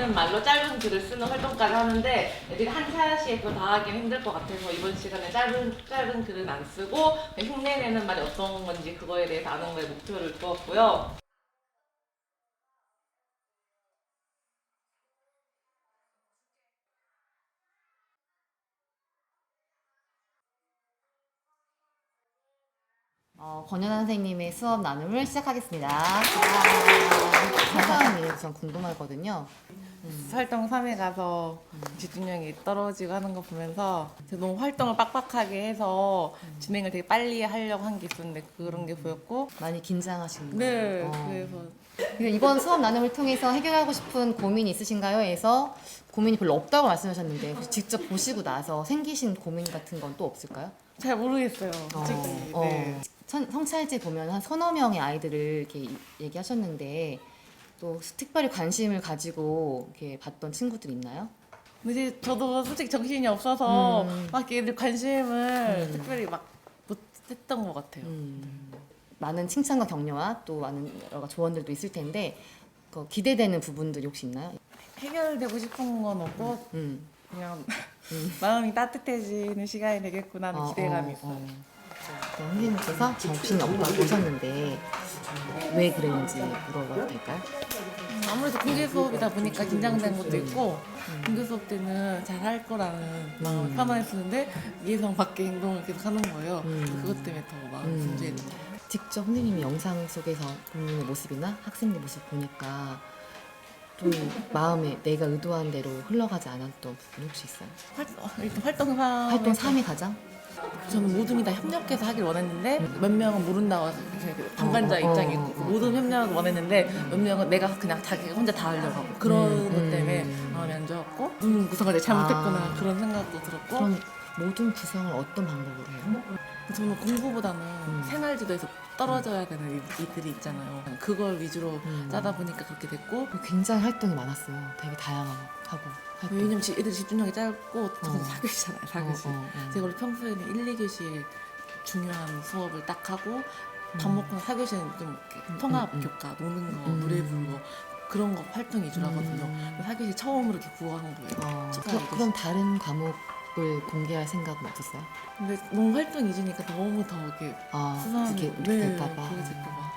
힘내는 말로 짧은 글을 쓰는 활동까지 하는데 애들이 한 샷에 그거 다 하기는 힘들 것 같아서 이번 시간에 짧은 글은 안 쓰고 그냥 흉내내는 말이 어떤 건지 그거에 대해서 아는 거에 목표를 두었고요. 권연아 선생님의 수업 나눔을 시작하겠습니다. 사소한 일에 전 궁금하거든요. 활동 3회 가서 집중력이 떨어지고 하는 거 보면서 제가 너무 활동을 빡빡하게 해서 진행을 되게 빨리 하려고 한 게 있었는데 그런 게 보였고 많이 긴장하신 거예요. 네 어. 그래서 그래서 이번 수업 나눔을 통해서 해결하고 싶은 고민이 있으신가요? 해서 고민이 별로 없다고 말씀하셨는데 혹시 직접 보시고 나서 생기신 고민 같은 건 또 없을까요? 잘 모르겠어요 솔직히. 네. 성찰지 보면 한 서너 명의 아이들을 이렇게 얘기하셨는데 또 특별히 관심을 가지고 이렇게 봤던 친구들 있나요? 근데 이제 저도 솔직히 정신이 없어서 막 얘들 관심을 음. 특별히 막 못했던 것 같아요. 많은 칭찬과 격려와 또 많은 여러 가지 조언들도 있을 텐데 기대되는 부분들이 혹시 있나요? 해결되고 싶은 건 없고 음. 그냥 마음이 따뜻해지는 시간이 되겠구나 하는 기대감이 있어요. 선생님께서 정신이 없다고 하셨는데 왜 그랬는지 물어봐도 될까요? 아무래도 공개 수업이다 보니까 긴장된 것도 있고 공개 수업 때는 잘 할 거라는 마음을 편안했었는데 예상 밖의 행동을 계속 하는 거예요. 그것 때문에 더 마음이 분주했던 것 같아요. 직접 선생님이 영상 속에서 본인의 모습이나 학생들 모습 보니까 좀 마음에 내가 의도한 대로 흘러가지 않았던 부분 혹시 있어요? 일단 활동상 활동 3위 가장? 저는 모둠이 다 협력해서 하길 원했는데 몇 명은 모른다고 방관자 입장이 있고 모든 협력을 원했는데 몇 명은 내가 그냥 자기가 혼자 다 하려고 하고 그런 것 때문에 마음이 안 좋았고 구성을 내가 잘못했구나 그런 생각도 들었고. 그럼 모든 구성을 어떤 방법으로 해요? 저는 공부보다는 생활지도에서 떨어져야 되는 일들이 있잖아요. 그걸 위주로 짜다 보니까 그렇게 됐고. 굉장히 활동이 많았어요. 되게 다양하고 활동. 왜냐면 애들 집중력이 짧고 저는 4교시잖아요. 4교시. 제가 원래 평소에는 1, 2교시 중요한 수업을 딱 하고 밥 먹고 4교시는 좀 이렇게 통합 교과, 노는 거, 노래 부르는 거 그런 거 활동 위주라거든요. 4교시 처음으로 이렇게 구호한 거예요. 그럼 다른 과목을 공개할 생각은 없었어요? 근데 너무 활동 위주니까 너무 더 이렇게 이렇게 될까봐.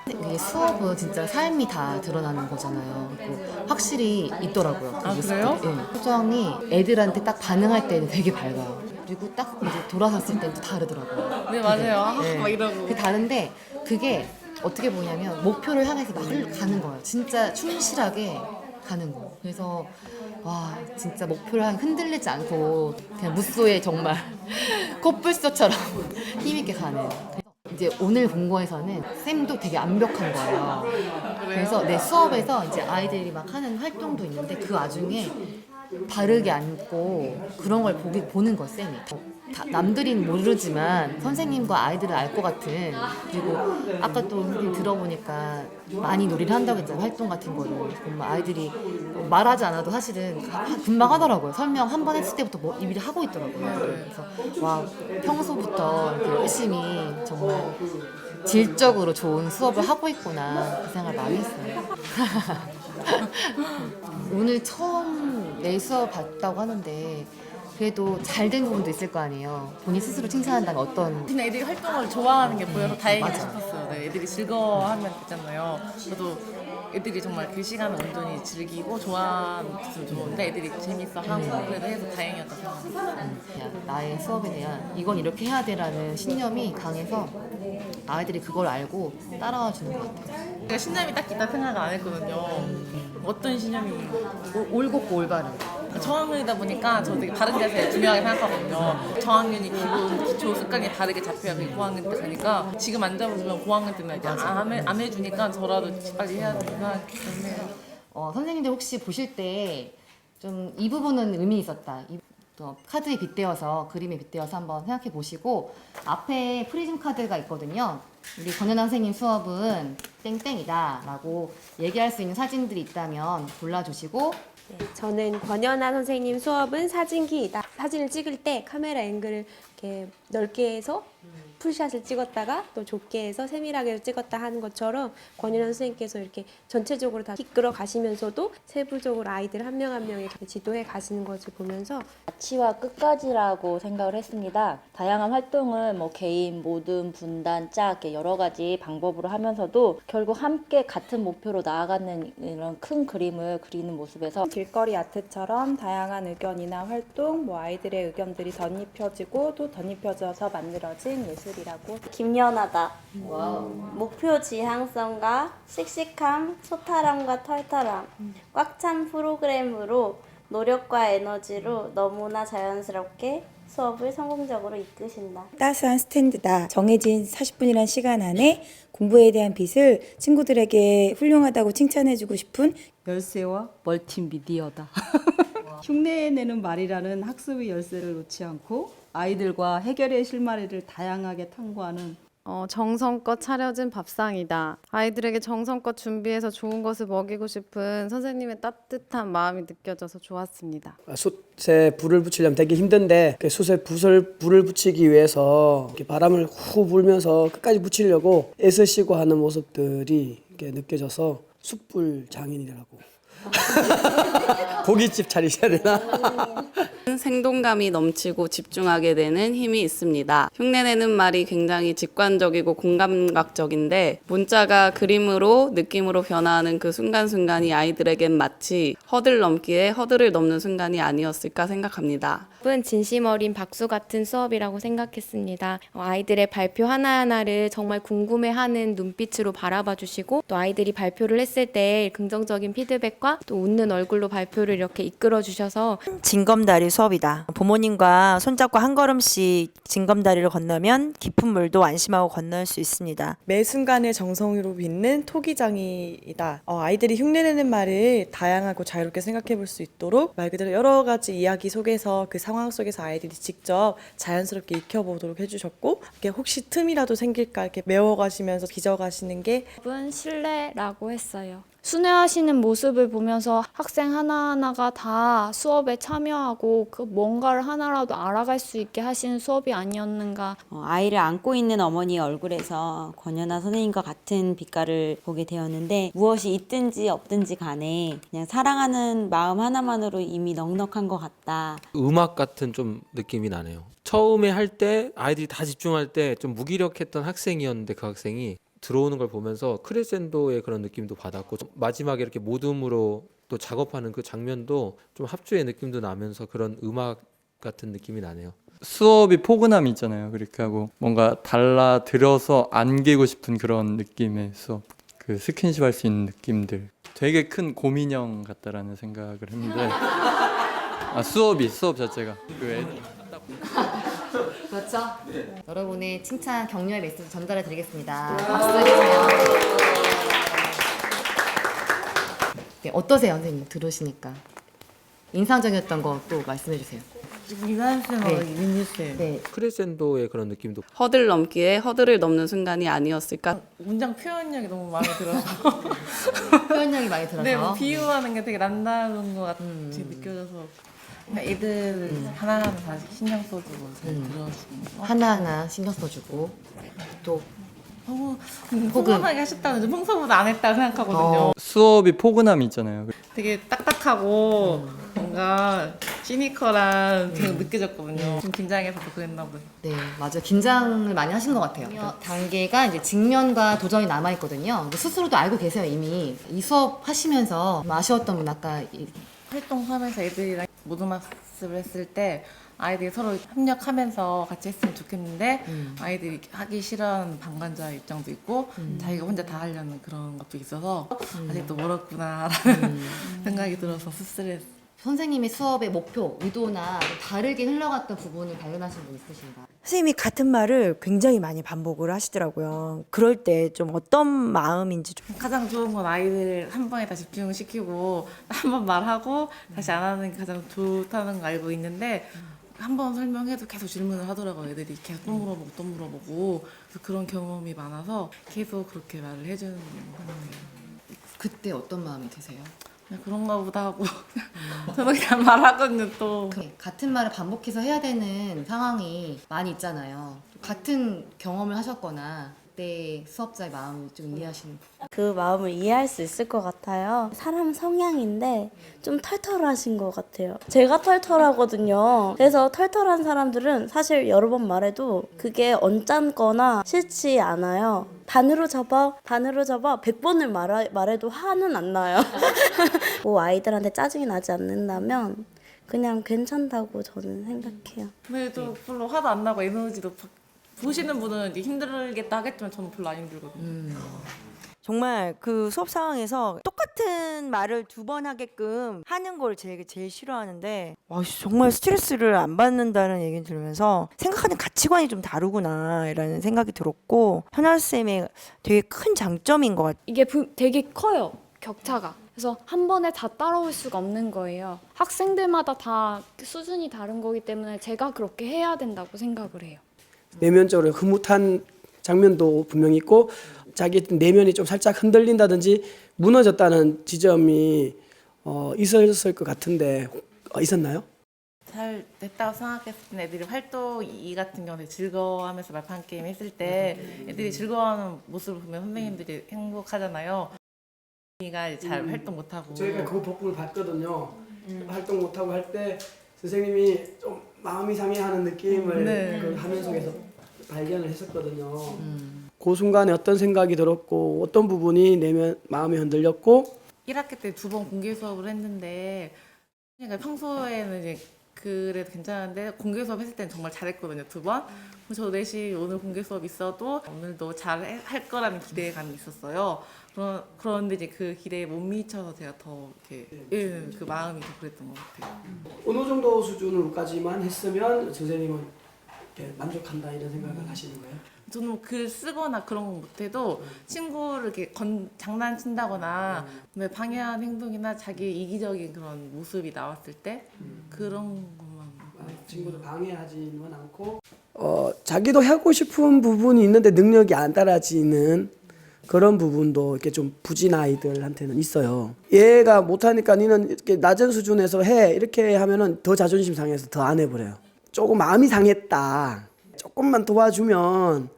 이게 수업은 진짜 삶이 다 드러나는 거잖아요. 그리고 확실히 있더라고요. 그래요? 네. 표정이 애들한테 딱 반응할 때는 되게 밝아요. 그리고 딱 이제 돌아섰을 때는 또 다르더라고요. 네 맞아요. 네. 막 이러고. 그게 다른데 그게 어떻게 보냐면 목표를 향해서 막 가는 거예요. 진짜 충실하게 가는 거. 그래서 와 진짜 목표를 흔들리지 않고 그냥 무쏘에 정말 코뿔소처럼 힘있게 가는. 이제 오늘 본거에서는 쌤도 되게 완벽한 거예요. 그래서 내 수업에서 이제 아이들이 막 하는 활동도 있는데 그 와중에 바르게 앉고 그런 걸 보는 거 쌤이. 남들은 모르지만 선생님과 아이들을 알 것 같은. 그리고 아까 또 선생님 들어보니까 많이 놀이를 한다고 했잖아요. 활동 같은 거를. 정말 아이들이 말하지 않아도 사실은 금방 하더라고요. 설명 한 번 했을 때부터 뭐 이미를 하고 있더라고요. 그래서 와 평소부터 이렇게 열심히 정말 질적으로 좋은 수업을 하고 있구나 그 생각을 많이 했어요. 오늘 처음 내 수업 봤다고 하는데 그래도 잘 된 부분도 있을 거 아니에요. 본인 스스로 칭찬한다면 어떤? 그냥 애들이 활동을 좋아하는 게 보여서 다행이다 싶었어요. 네, 애들이 즐거워하면 됐잖아요. 저도 애들이 정말 그 시간을 온전히 즐기고 좋아하면 좋은데 애들이 재밌어하고 그래도 해서 다행이었다고 생각합니다. 나의 수업에 대한 이건 이렇게 해야 돼라는 신념이 강해서 아이들이 그걸 알고 따라와 주는 것 같아요. 제가 신념이 딱 있다 생각을 안 했거든요. 어떤 신념이 올곧고 올바른. 저학년이다 보니까 저 되게 바른 자세 중요하게 생각하거든요. 저학년이 기초 습관이 다르게 잡혀야 그게 고학년 때 가니까 지금 안 잡아주면 고학년 때는 이제 안 해주니까 저라도 빨리 해야 된다 때문에. 선생님들 혹시 보실 때 좀 이 부분은 의미 있었다. 또 카드에 빗대어서 그림에 빗대어서 한번 생각해 보시고 앞에 프리즘 카드가 있거든요. 우리 권연아 선생님 수업은 땡땡이다 라고 얘기할 수 있는 사진들이 있다면 골라주시고 네, 저는 권연아 선생님 수업은 사진기이다. 사진을 찍을 때 카메라 앵글을 이렇게 넓게 해서 풀샷을 찍었다가 또 좁게 해서 세밀하게 찍었다 하는 것처럼 권윤아 선생님께서 이렇게 전체적으로 다 이끌어 가시면서도 세부적으로 아이들 한 명 한 명에 지도해 가시는 것을 보면서 마치와 끝까지라고 생각을 했습니다. 다양한 활동을 뭐 개인, 모든, 분단, 짝 이렇게 여러 가지 방법으로 하면서도 결국 함께 같은 목표로 나아가는 이런 큰 그림을 그리는 모습에서 길거리 아트처럼 다양한 의견이나 활동, 뭐 아이들의 의견들이 덧입혀지고 또 덧입혀져서 만들어진 예술이라고. 김연아다. 와우. 목표 지향성과 씩씩함, 소탈함과 털털함, 꽉 찬 프로그램으로 노력과 에너지로 너무나 자연스럽게 수업을 성공적으로 이끄신다. 따스한 스탠드다. 정해진 40분이란 시간 안에 공부에 대한 빛을 친구들에게 훌륭하다고 칭찬해주고 싶은 열쇠와 멀티미디어다. 흉내내는 말이라는 학습의 열쇠를 놓지 않고 아이들과 해결의 실마리를 다양하게 탐구하는 정성껏 차려진 밥상이다. 아이들에게 정성껏 준비해서 좋은 것을 먹이고 싶은 선생님의 따뜻한 마음이 느껴져서 좋았습니다. 숯에 불을 붙이려면 되게 힘든데 숯에 불을 붙이기 위해서 이렇게 바람을 후 불면서 끝까지 붙이려고 애쓰시고 하는 모습들이 이렇게 느껴져서 숯불 장인이라고. 고깃집 차리셔야 되나? 생동감이 넘치고 집중하게 되는 힘이 있습니다. 흉내내는 말이 굉장히 직관적이고 공감각적인데 문자가 그림으로 느낌으로 변화하는 그 순간순간이 아이들에겐 마치 허들 넘기에 허들을 넘는 순간이 아니었을까 생각합니다. 수업은 진심 어린 박수 같은 수업이라고 생각했습니다. 아이들의 발표 하나하나를 정말 궁금해하는 눈빛으로 바라봐 주시고 또 아이들이 발표를 했을 때 긍정적인 피드백과 또 웃는 얼굴로 발표를 이렇게 이끌어 주셔서 징검다리 수업이다. 부모님과 손잡고 한 걸음씩 징검다리를 건너면 깊은 물도 안심하고 건널 수 있습니다. 매 순간의 정성으로 빚는 토기장이다. 아이들이 흉내내는 말을 다양하고 자유롭게 생각해 볼 수 있도록 말 그대로 여러 가지 이야기 속에서 그 상황 속에서 아이들이 직접 자연스럽게 익혀보도록 해주셨고 이게 혹시 틈이라도 생길까 이렇게 메워가시면서 빚어가시는 게 신뢰라고 했어요. 순회하시는 모습을 보면서 학생 하나하나가 다 수업에 참여하고 그 뭔가를 하나라도 알아갈 수 있게 하시는 수업이 아니었는가. 아이를 안고 있는 어머니의 얼굴에서 권연아 선생님과 같은 빛깔을 보게 되었는데 무엇이 있든지 없든지 간에 그냥 사랑하는 마음 하나만으로 이미 넉넉한 것 같다. 음악 같은 좀 느낌이 나네요. 처음에 할 때 아이들이 다 집중할 때 좀 무기력했던 학생이었는데 그 학생이 들어오는 걸 보면서 크레센도의 그런 느낌도 받았고 마지막에 이렇게 모둠으로 또 작업하는 그 장면도 좀 합주의 느낌도 나면서 그런 음악 같은 느낌이 나네요. 수업이 포근함이 있잖아요. 그렇게 하고 뭔가 달라들어서 안기고 싶은 그런 느낌의 수업. 그 스킨십 할 수 있는 느낌들. 되게 큰 곰인형 같다라는 생각을 했는데 수업 자체가 그 애들 그렇죠? 네. 여러분의 칭찬, 격려의 메시지 전달해 드리겠습니다. 박수 주세요. 네, 어떠세요, 선생님? 들으시니까 인상적이었던 거 또 말씀해 주세요. 이난쌤하고 민지쌤. 네. 크레센도의 그런 느낌도 허들 넘기에 허들을 넘는 순간이 아니었을까. 문장 표현력이 너무 마음에 들어서 표현력이 많이 들어서 네, 뭐 비유하는 게 되게 남다른 것 같이 느껴져서 애들 하나하나 다 신경 써주고 잘 들어주고 하나하나 신경 써주고 또 너무 포근하게 하셨다는데 평소보다 안 했다고 생각하거든요. 수업이 포근함이 있잖아요. 되게 딱딱하고 뭔가 시니컬한 그런 느껴졌거든요. 좀 긴장해서도 그랬나 보네. 네, 맞아요. 긴장을 많이 하신 것 같아요. 단계가 이제 직면과 도전이 남아 있거든요. 스스로도 알고 계세요 이미. 이 수업 하시면서 아쉬웠던 분 아까 활동 하면서 애들이랑 모둠 학습을 했을 때 아이들이 서로 협력하면서 같이 했으면 좋겠는데 아이들이 하기 싫어하는 방관자 입장도 있고 자기가 혼자 다 하려는 그런 것도 있어서 아직도 멀었구나라는 생각이 들어서 씁쓸했어요. 선생님의 수업의 목표, 의도나 다르게 흘러갔던 부분을 발견하신 분 있으신가요? 선생님이 같은 말을 굉장히 많이 반복을 하시더라고요. 그럴 때 좀 어떤 마음인지 좀. 가장 좋은 건 아이들 한 번에 다 집중시키고 한 번 말하고 다시 안 하는 게 가장 좋다는 거 알고 있는데 한 번 설명해도 계속 질문을 하더라고요. 애들이 계속 또 물어보고 그래서 그런 경험이 많아서 계속 그렇게 말을 해주는 상황이에요. 그때 어떤 마음이 드세요? 그냥 그런가 보다 하고 저도 그냥 말하거든요. 또 같은 말을 반복해서 해야 되는 상황이 많이 있잖아요. 같은 경험을 하셨거나 그때 수업자의 마음을 좀 이해하시는 그 마음을 이해할 수 있을 것 같아요. 사람 성향인데 좀 털털하신 것 같아요. 제가 털털하거든요. 그래서 털털한 사람들은 사실 여러 번 말해도 그게 언짢거나 싫지 않아요. 반으로 접어 100번을 말해도 화는 안 나요. 뭐 아이들한테 짜증이 나지 않는다면 그냥 괜찮다고 저는 생각해요. 그래도 별로 화도 안 나고 에너지도 보시는 분은 이제 힘들겠다 하겠지만 저는 별로 안 힘들거든요. 정말 그 수업 상황에서 똑같은 말을 2번 하게끔 하는 걸 제일 싫어하는데 와, 정말 스트레스를 안 받는다는 얘기 들으면서 생각하는 가치관이 좀 다르구나 라는 생각이 들었고 현아쌤의 되게 큰 장점인 것 같아요. 이게 되게 커요, 격차가. 그래서 한 번에 다 따라올 수가 없는 거예요. 학생들마다 다 수준이 다른 거기 때문에 제가 그렇게 해야 된다고 생각을 해요. 내면적으로 흐뭇한 장면도 분명히 있고 자기 내면이 좀 살짝 흔들린다든지 무너졌다는 지점이 있었을 것 같은데 있었나요? 잘 됐다고 생각했을 때 애들이 활동 2 같은 경우는 즐거워하면서 말판 게임 했을 때 애들이 즐거워하는 모습을 보면 선생님들이 행복하잖아요. 가 잘 활동 못하고 저희가 그 복부를 봤거든요. 활동 못하고 할 때 선생님이 좀 마음이 상해하는 느낌을 네. 그 화면 속에서 발견을 했었거든요. 그 순간에 어떤 생각이 들었고 어떤 부분이 내면 마음이 흔들렸고 1학기 때 2번 공개 수업을 했는데 그러니까 평소에는 이제 그래도 괜찮은데 공개 수업 했을 때는 정말 잘했거든요. 2번. 저 내시 오늘 공개 수업 있어도 오늘도 잘 할 거라는 기대감이 있었어요. 그런데 이제 그 기대에 못 미쳐서 제가 더 이렇게 그 마음이 더 그랬던 것 같아요. 어느 정도 수준으로까지만 했으면 선생님은 이렇게 만족한다 이런 생각을 하시는 거예요? 저는 글 쓰거나 그런 건 못해도 친구를 이렇게 장난친다거나 방해한 행동이나 자기 이기적인 그런 모습이 나왔을 때 그런 것만 친구들 방해하지는 않고 자기도 하고 싶은 부분이 있는데 능력이 안 따라지는 그런 부분도 이렇게 좀 부진 아이들한테는 있어요. 얘가 못하니까 니는 이렇게 낮은 수준에서 해 이렇게 하면은 더 자존심 상해서 더 안 해버려요. 조금 마음이 상했다. 조금만 도와주면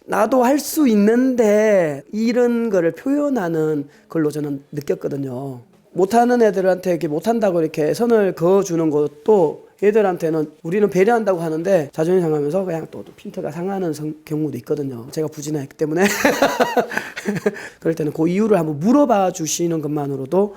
나도 할 수 있는데 이런 거를 표현하는 걸로 저는 느꼈거든요. 못하는 애들한테 이렇게 못한다고 이렇게 선을 그어주는 것도 얘들한테는 우리는 배려한다고 하는데 자존심 상하면서 그냥 또 핀트가 상하는 경우도 있거든요. 제가 부진했기 때문에 그럴 때는 그 이유를 한번 물어봐 주시는 것만으로도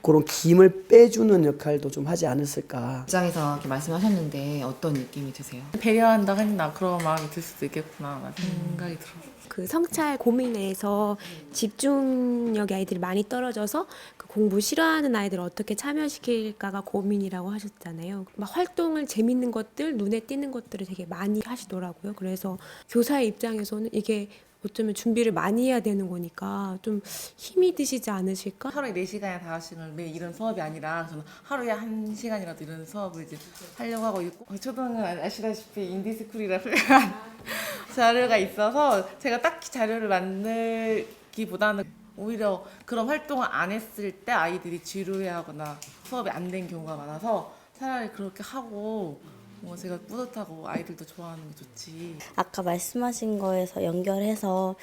그런 김을 빼주는 역할도 좀 하지 않았을까. 입장에서 이렇게 말씀하셨는데 어떤 느낌이 드세요? 배려한다 하니까 그런 마음이 들 수도 있겠구나 생각이 들어요. 그 성찰 고민에서 집중력이 아이들이 많이 떨어져서 그 공부 싫어하는 아이들을 어떻게 참여시킬까가 고민이라고 하셨잖아요. 막 활동을 재밌는 것들, 눈에 띄는 것들을 되게 많이 하시더라고요. 그래서 교사의 입장에서는 이게 어쩌면 준비를 많이 해야 되는 거니까 좀 힘이 드시지 않으실까? 하루에 4시간이나 5시간을 매일 이런 수업이 아니라 저는 하루에 1시간이라도 이런 수업을 이제 하려고 하고 있고 초등은 아시다시피 인디스쿨이라 훌륭한 자료가 있어서 제가 딱히 자료를 만들기보다는 오히려 그런 활동을 안 했을 때 아이들이 지루해하거나 수업이 안 된 경우가 많아서 차라리 그렇게 하고 제가 뿌듯하고 아이들도 좋아하는 게 좋지. 아까 말씀하신 거에서 연결해서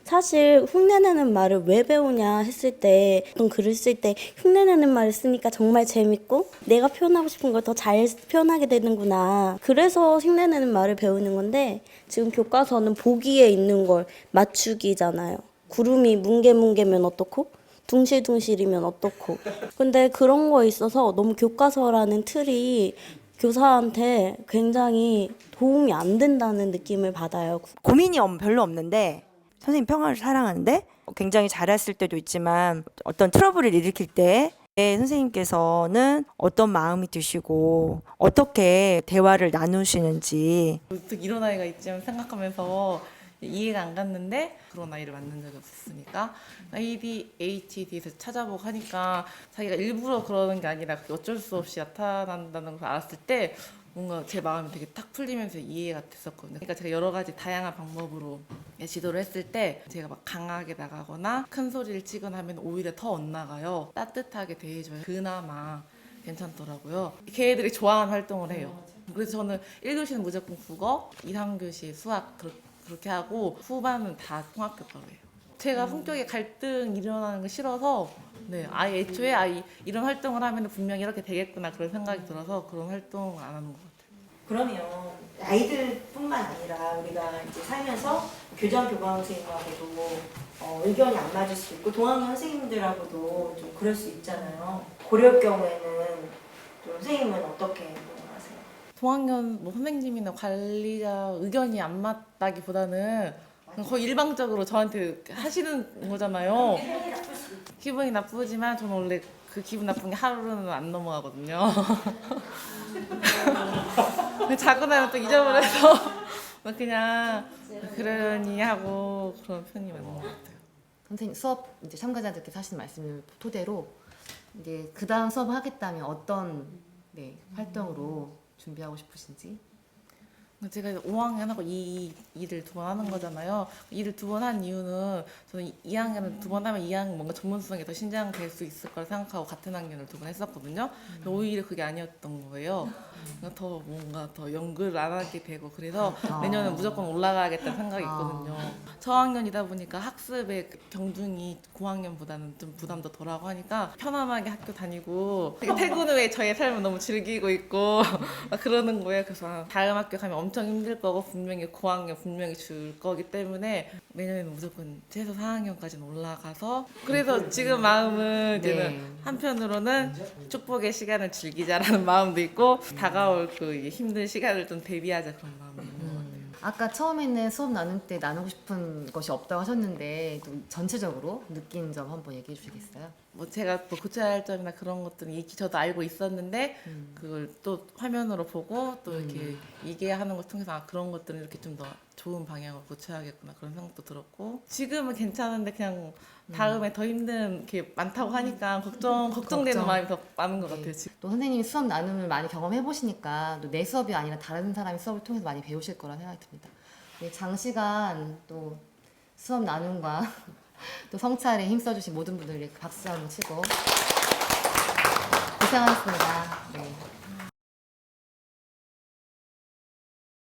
사실 흉내내는 말을 왜 배우냐 했을 때 어떤 글을 쓸 때 흉내내는 말을 쓰니까 정말 재밌고 내가 표현하고 싶은 걸 더 잘 표현하게 되는구나. 그래서 흉내내는 말을 배우는 건데 지금 교과서는 보기에 있는 걸 맞추기잖아요. 구름이 뭉게뭉게면 어떻고? 둥실둥실이면 어떻고? 근데 그런 거에 있어서 너무 교과서라는 틀이 교사한테 굉장히 도움이 안 된다는 느낌을 받아요. 고민이 별로 없는데 선생님 평화를 사랑하는데 굉장히 잘했을 때도 있지만 어떤 트러블을 일으킬 때 선생님께서는 어떤 마음이 드시고 어떻게 대화를 나누시는지. 어떻게 이런 아이가 있지만 생각하면서 이해가 안 갔는데 그런 아이를 만난 적이 없었으니까 ADHD에서 찾아보고 하니까 자기가 일부러 그러는 게 아니라 그게 어쩔 수 없이 나타난다는 걸 알았을 때 뭔가 제 마음이 되게 탁 풀리면서 이해가 됐었거든요. 그러니까 제가 여러 가지 다양한 방법으로 지도를 했을 때 제가 막 강하게 나가거나 큰 소리를 치거나 하면 오히려 더 엇나가요. 따뜻하게 대해줘야 그나마 괜찮더라고요. 걔네들이 좋아하는 활동을 해요. 그래서 저는 1교시는 무조건 국어, 2, 3교시 수학 그렇게 하고 후반은 다 통합교과로 해요. 제가 성격에 갈등 일어나는 거 싫어서 네, 아예 애초에 이런 활동을 하면 분명히 이렇게 되겠구나 그런 생각이 들어서 그런 활동을 안 하는 것 같아요. 그러면 아이들뿐만 아니라 우리가 이제 살면서 교장 교감 선생님하고도 의견이 안 맞을 수 있고 동학년 선생님들하고도 좀 그럴 수 있잖아요. 고려일 경우에는 좀 선생님은 어떻게 하세요? 동학년 뭐 선생님이나 관리자 의견이 안 맞다기보다는 거의 일방적으로 저한테 하시는 거잖아요. 기분이 나쁘지만 저는 원래 그 기분 나쁜 게 하루는 안 넘어가거든요. 자고 나면 또 잊어버려서 그냥 그러니 하고 그런 편이 맞는 것 같아요. 선생님 수업 이제 참가자들께서 하시는 말씀을 토대로 이제 그 다음 수업을 하겠다면 어떤 활동으로 준비하고 싶으신지? 제가 5학년하고 2를 두 번 하는 거잖아요. 2를 두 번 한 이유는 저는 2학년을 두 번 하면 2학년 뭔가 전문성이 더 신장될 수 있을 거라 생각하고 같은 학년을 두 번 했었거든요. 근데 오히려 그게 아니었던 거예요. 더 뭔가 더 연구를 안 하게 되고 그래서 내년은 무조건 올라가야겠다는 생각이 있거든요. 저학년이다 보니까 학습의 경중이 고학년보다는 좀 부담도 덜하고 하니까 편안하게 학교 다니고 퇴근 후에 저의 삶을 너무 즐기고 있고 막 그러는 거예요. 그래서 다음 학교 가면 엄청 힘들 거고 분명히 고학년 분명히 줄 거기 때문에 내년에는 무조건 최소 4학년까지는 올라가서 그래서 지금 마음은 이제는 한편으로는 축복의 시간을 즐기자라는 마음도 있고 다가올 그 힘든 시간을 좀 대비하자 그런 마음이 있는 것 같아요. 아까 처음에는 수업 나눌 때 나누고 싶은 것이 없다고 하셨는데 또 전체적으로 느낀 점 한번 얘기해 주시겠어요? 뭐 제가 뭐 고쳐야 할 점이나 그런 것들은 익히 저도 알고 있었는데 그걸 또 화면으로 보고 또 이렇게 얘기하는 걸 통해서 그런 것들은 이렇게 좀 더 좋은 방향으로 고쳐야겠구나 그런 생각도 들었고 지금은 괜찮은데 그냥 다음에 더 힘든 게 많다고 하니까 걱정되는 마음이 더 많은 것 같아요. 지금. 또 선생님이 수업 나눔을 많이 경험해 보시니까 또 내 수업이 아니라 다른 사람의 수업을 통해서 많이 배우실 거라 생각이 듭니다. 장시간 또 수업 나눔과 또 성찰에 힘써주신 모든 분들에게 박수 한번 치고 고생하셨습니다. 네.